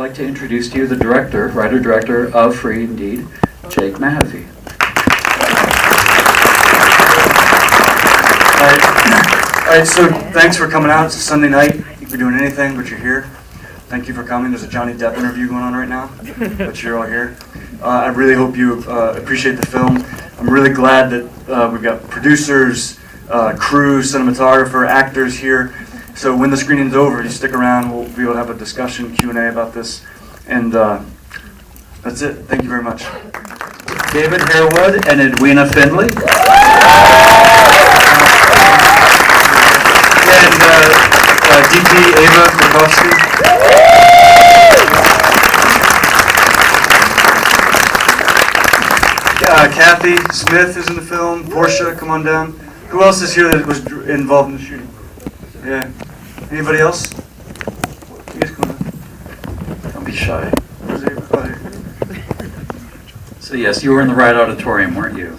like to introduce to you the director, writer-director of Free Indeed, Jake Mahaffy. All right, so thanks for coming out. It's a Sunday night. You could be doing anything, but you're here. Thank you for coming. There's a Johnny Depp interview going on right now, but you're all here. I really hope you appreciate the film. I'm really glad that we've got producers, crew, cinematographer, actors here. So when the screening's over, you stick around. We'll be able to have a discussion, Q&A about this. And that's it. Thank you very much. David Harewood and Edwina Findley. And DP Ava Berkofsky. Kathy Smith is in the film. Porsha, come on down. Who else is here that was involved in the shooting? Yeah. Anybody else? You guys come on. Don't be shy. Where's Ava? Oh, here. So yes, you were in the right auditorium, weren't you?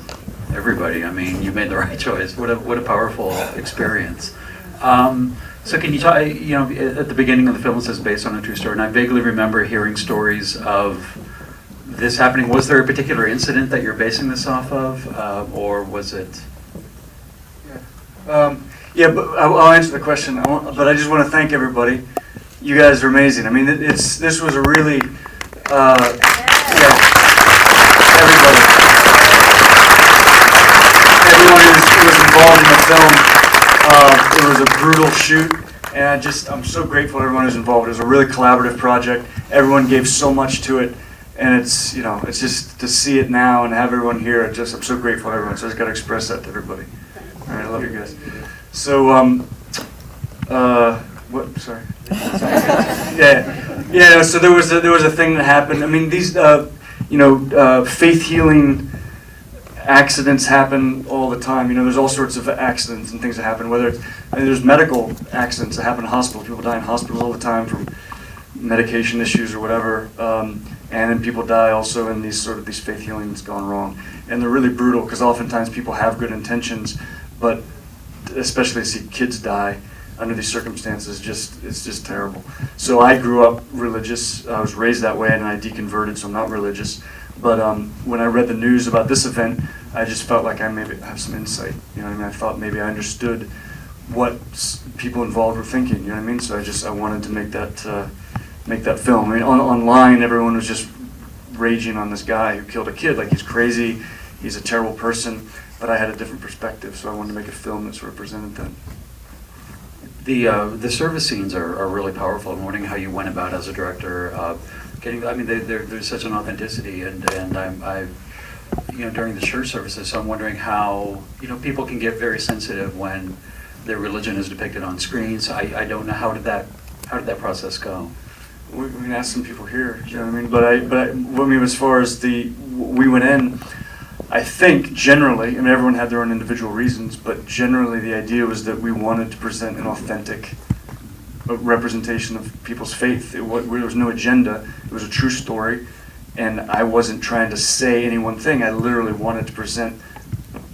Everybody. I mean, you made the right choice. What a powerful experience. So can you talk? You know, at the beginning of the film it says based on a true story, and I vaguely remember hearing stories of this happening. Was there a particular incident that you're basing this off of, or was it? Yeah, but I'll answer the question. But I just want to thank everybody. You guys are amazing. I mean, this was a really, everybody. Everyone who was involved in the film. It was a brutal shoot, and I'm so grateful to everyone who's involved. It was a really collaborative project. Everyone gave so much to it, and it's just to see it now and have everyone here. I'm so grateful to everyone. So I just got to express that to everybody. All right, I love you guys. So, what? Sorry. Yeah. So there was a thing that happened. I mean, these faith healing accidents happen all the time. You know, there's all sorts of accidents and things that happen. There's medical accidents that happen in hospitals. People die in hospitals all the time from medication issues or whatever. And then people die also in these faith healing that's gone wrong. And they're really brutal because oftentimes people have good intentions, but especially to see kids die under these circumstances, it's just terrible. So I grew up religious. I was raised that way, and I deconverted, so I'm not religious. But when I read the news about this event, I just felt like I maybe have some insight. You know what I mean? I thought maybe I understood what people involved were thinking. You know what I mean? So I wanted to make that film. I mean, online, everyone was just raging on this guy who killed a kid. Like, he's crazy, he's a terrible person. But I had a different perspective, so I wanted to make a film that sort of presented that. The service scenes are really powerful. I'm wondering how you went about as a director. There's such an authenticity, and I during the church services. So I'm wondering how people can get very sensitive when their religion is depicted on screen. So I don't know how did that process go. We can ask some people here. You know what I mean? But as far as we went in. I think generally, everyone had their own individual reasons, but generally the idea was that we wanted to present an authentic representation of people's faith. There was no agenda. It was a true story, and I wasn't trying to say any one thing. I literally wanted to present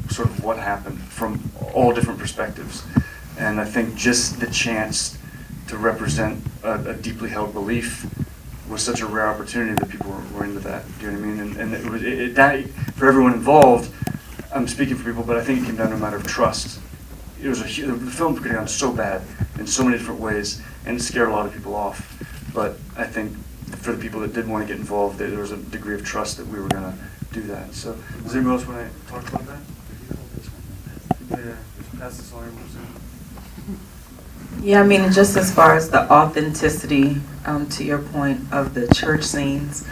sort of what happened from all different perspectives. And I think just the chance to represent a deeply held belief was such a rare opportunity that people were into that. Do you know what I mean? And that for everyone involved, I'm speaking for people, but I think it came down to a matter of trust. The film could have gone so bad in so many different ways, and it scared a lot of people off. But I think for the people that did want to get involved, there was a degree of trust that we were going to do that. So, does anybody else want to talk about that? Yeah, pass this on. Yeah, I mean, just as far as the authenticity, to your point of the church scenes,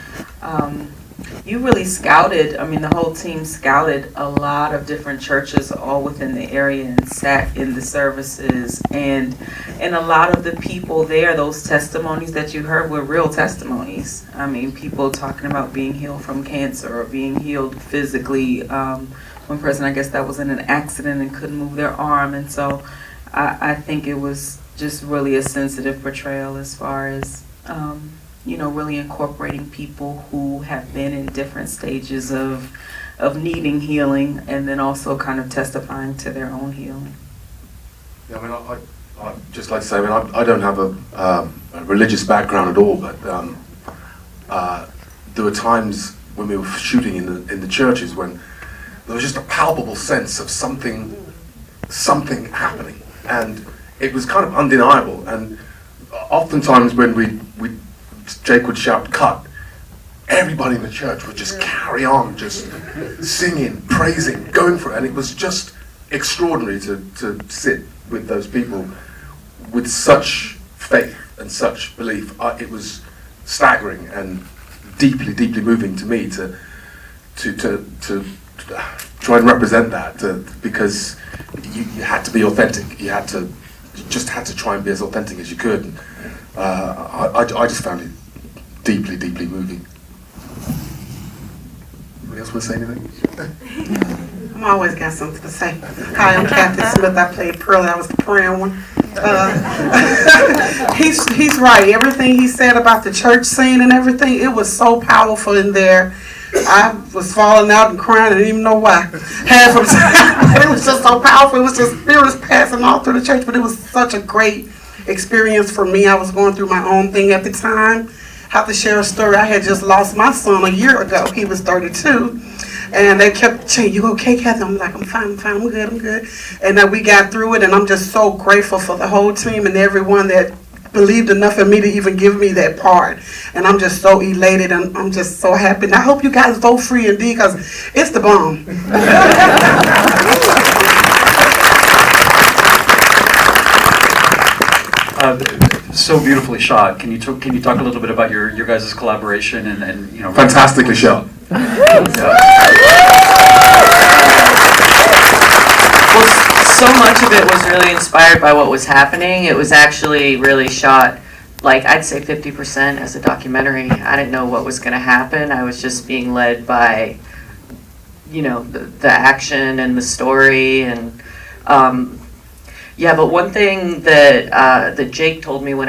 you really scouted, the whole team scouted a lot of different churches all within the area and sat in the services, and a lot of the people there, those testimonies that you heard were real testimonies. People talking about being healed from cancer or being healed physically. One person, I guess that was in an accident and couldn't move their arm, and so I think it was just really a sensitive portrayal as far as, really incorporating people who have been in different stages of needing healing, and then also kind of testifying to their own healing. Yeah, I'd just like to say, I don't have a religious background at all, but there were times when we were shooting in the churches when there was just a palpable sense of something happening, and it was kind of undeniable. And oftentimes when Jake would shout "cut," everybody in the church would just carry on, just singing, praising, going for it, and it was just extraordinary to sit with those people with such faith and such belief. It was staggering and deeply, deeply moving to me to try and represent that, because you had to be authentic. You just had to try and be as authentic as you could. And, I just found it deeply, deeply moving. Anybody else want to say anything? I'm always got something to say. Hi, I'm Kathy Smith. I played Pearlie. I was the praying one. He's right. Everything he said about the church scene and everything, it was so powerful in there. I was falling out and crying. I didn't even know why. Half of the time, but it was just so powerful. It was just spirits passing all through the church. But it was such a great experience for me. I was going through my own thing at the time. I have to share a story. I had just lost my son a year ago. He was 32. And they kept saying, "You okay, Kathy?" I'm like, I'm fine, I'm good. And then we got through it, and I'm just so grateful for the whole team and everyone that believed enough in me to even give me that part. And I'm just so elated, and I'm just so happy. And I hope you guys vote free and D, because it's the bomb. So beautifully shot. Can you talk a little bit about your guys' collaboration and you know? Fantastically shot. Well, so much of it was really inspired by what was happening. It was actually really shot, like, I'd say 50% as a documentary. I didn't know what was going to happen. I was just being led by, you know, the action and the story. And yeah, but one thing that Jake told me when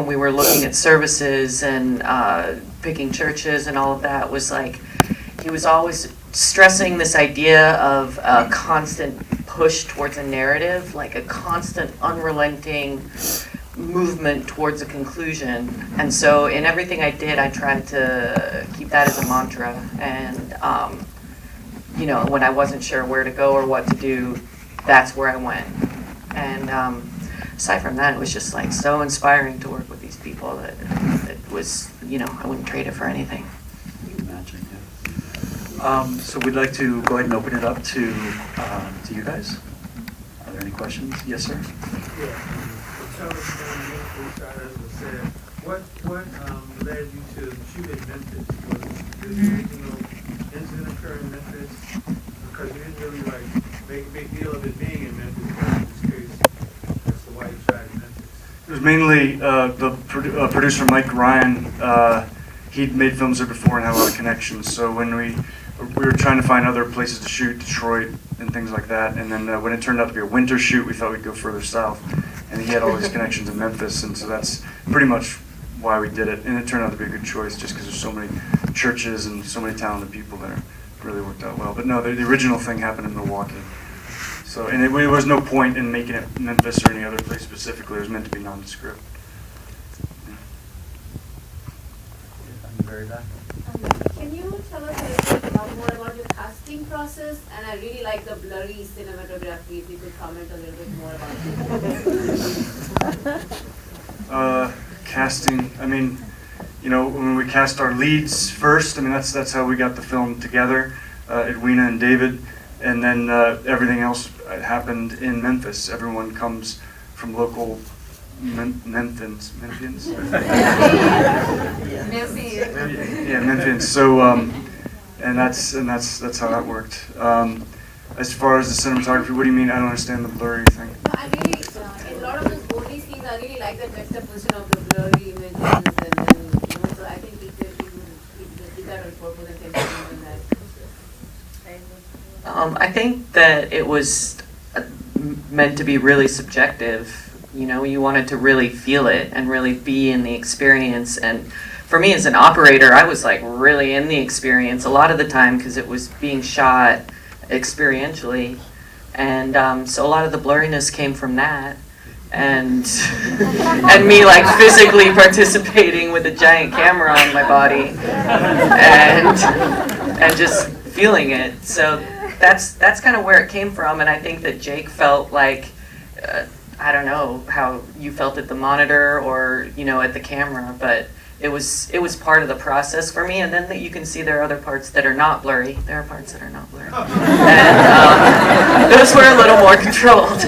we were looking at services and picking churches and all of that was, like, he was always stressing this idea of a constant push towards a narrative, like a constant unrelenting movement towards a conclusion. And so in everything I did, I tried to keep that as a mantra. And you know, when I wasn't sure where to go or what to do, that's where I went. And aside from that, it was just, like, so inspiring to work with these people that it was, you know, I wouldn't trade it for anything. Imagine, yeah. So we'd like to go ahead and open it up to you guys. Are there any questions? Yes, sir. Yeah. Tell us, what led you to shoot in Memphis? Was the original incident occur in Memphis? Because you didn't really, like, make a big deal of it being in Memphis, but in this case, that's why you shot in Memphis. It was mainly the producer Mike Ryan. He'd made films there before and had a lot of connections. So when we were trying to find other places to shoot, Detroit and things like that, and then when it turned out to be a winter shoot, we thought we'd go further south. And he had all these connections in Memphis, and so that's pretty much why we did it. And it turned out to be a good choice, just because there's so many churches and so many talented people there. It really worked out well. But no, the original thing happened in Milwaukee. So, and there was no point in making it Memphis or any other place specifically. It was meant to be nondescript. Very back. Can you tell us a little bit more about your casting process? And I really like the blurry cinematography. If you could comment a little bit more about it. Casting. I mean, you know, when we cast our leads first, I mean, that's how we got the film together. Edwina and David, and then everything else happened in Memphis. Everyone comes from local Memphians. Yeah, Memphians. So, and that's how that worked. As far as the cinematography, what do you mean? I don't understand the blurry thing. No, I really, in a lot of those Audi scenes, I really like the juxtaposition of the blurry images, and then, you know, so I think we did that on purpose and things like that. I think that it was meant to be really subjective. You know, you wanted to really feel it and really be in the experience. And for me as an operator, I was, like, really in the experience a lot of the time because it was being shot experientially. And so a lot of the blurriness came from that. and me like physically participating with a giant camera on my body, and just feeling it. So that's kind of where it came from, and I think that Jake felt like, I don't know how you felt at the monitor or at the camera, but it was part of the process for me. And then you can see there are other parts that are not blurry. There are parts that are not blurry, and those were a little more controlled.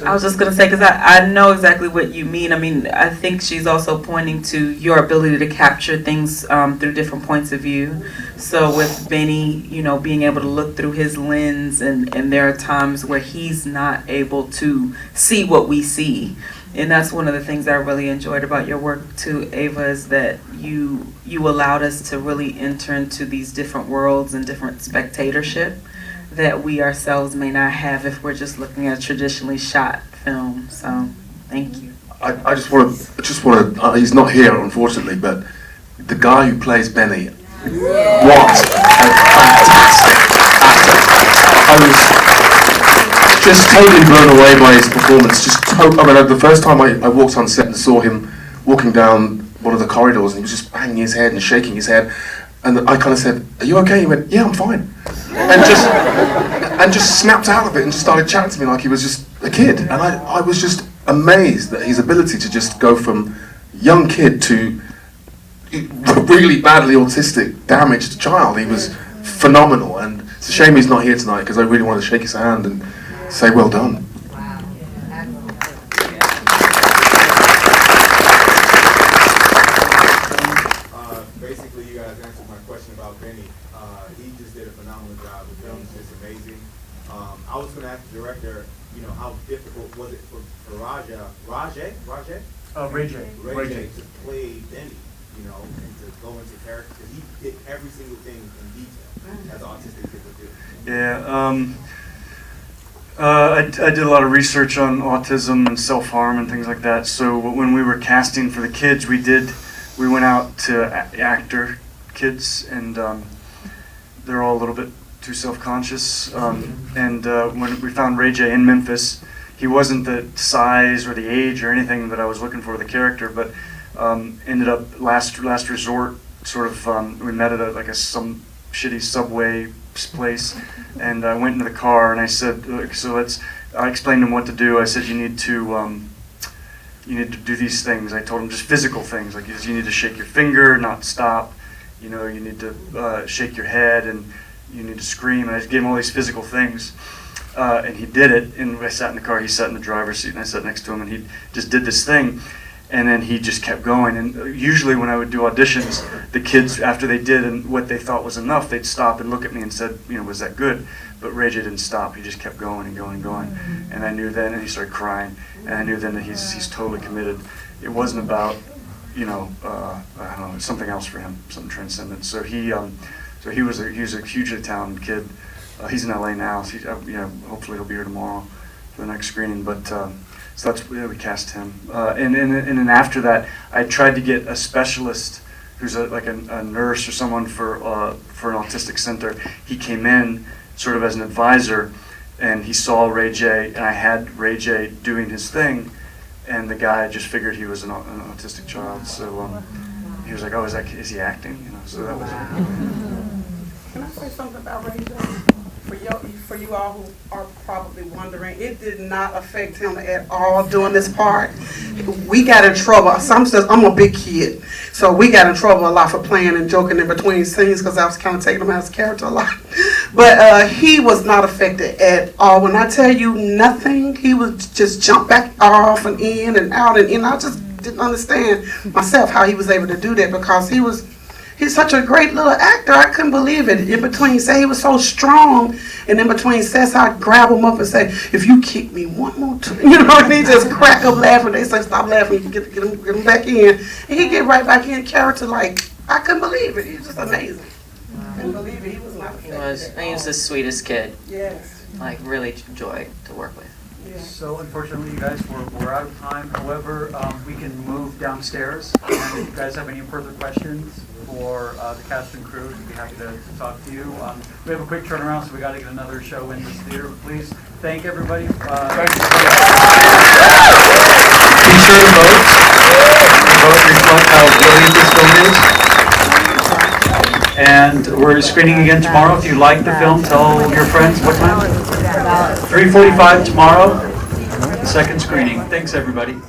I was just going to say, because I know exactly what you mean. I mean, I think she's also pointing to your ability to capture things through different points of view. So with Benny, being able to look through his lens, and there are times where he's not able to see what we see. And that's one of the things I really enjoyed about your work too, Ava, is that you allowed us to really enter into these different worlds and different spectatorship that we ourselves may not have if we're just looking at a traditionally shot film. So, thank you. I just want to. He's not here, unfortunately, but the guy who plays Benny, what a fantastic actor! I was just totally blown away by his performance. The first time I walked on set and saw him walking down one of the corridors, and he was just banging his head and shaking his head, and I kind of said, "Are you okay?" He went, "Yeah, I'm fine." And just snapped out of it and just started chatting to me like he was just a kid. And I was just amazed at his ability to just go from young kid to really badly autistic, damaged child. He was phenomenal, and it's a shame he's not here tonight because I really want to shake his hand and say well done. Basically, you guys answered my question about Benny. He just did a phenomenal job. The film is just amazing. I was going to ask the director, how difficult was it for Ray J to play Benny, and to go into character, because he did every single thing in detail, as an autistic kid would do. Yeah, I did a lot of research on autism and self-harm and things like that. So when we were casting for the kids, we went out to actor kids, and they're all a little bit too self-conscious. And when we found Ray J in Memphis, he wasn't the size or the age or anything that I was looking for the character, but ended up last resort. Sort of, we met at some shitty Subway place, and I went into the car and I said, I explained to him what to do. I said, you need to do these things. I told him just physical things, like you need to shake your finger, not stop. You need to shake your head, and you need to scream. And I just gave him all these physical things, and he did it. And I sat in the car. He sat in the driver's seat, and I sat next to him, and he just did this thing. And then he just kept going. And usually when I would do auditions, the kids, after they did and what they thought was enough, they'd stop and look at me and said, was that good? But Ray J didn't stop. He just kept going and going and going. And I knew then, and he started crying, and I knew then that he's totally committed. It wasn't about, I don't know, something else for him, something transcendent. So he was a hugely talented kid. He's in LA now. So hopefully he'll be here tomorrow for the next screening. But so that's we cast him. And then after that, I tried to get a specialist who's a nurse or someone for an autistic center. He came in sort of as an advisor, and he saw Ray J, and I had Ray J doing his thing, and the guy just figured he was an autistic child. So he was like, "Oh, is he acting?" So that was it. Can I say something about Ray J? For you all who are probably wondering, it did not affect him at all doing this part. We got in trouble. Some says I'm a big kid, so we got in trouble a lot for playing and joking in between scenes because I was kind of taking him as a character a lot. But he was not affected at all. When I tell you nothing, he would just jump back off and in and out and in. I just didn't understand myself how he was able to do that because he's such a great little actor. I couldn't believe it. In between, say he was so strong, and in between sets, I'd grab him up and say, "If you kick me one more time," and he just crack up laughing. They say, "Stop laughing, get him back in." And he'd get right back in character. Like, I couldn't believe it. He was just amazing. I couldn't believe it. He was not affected. He was the sweetest kid. Yes. Like, really joy to work with. Yeah. So unfortunately, you guys, we're out of time. However, we can move downstairs. And if you guys have any further questions for for the cast and crew. We'd be happy to talk to you. We have a quick turnaround, so we got to get another show in this theater. Please thank everybody. Be sure to vote. Vote reflect how brilliant this film is. And we're screening again tomorrow. If you like the film, tell your friends. What time? 3:45 tomorrow. Second screening. Thanks, everybody.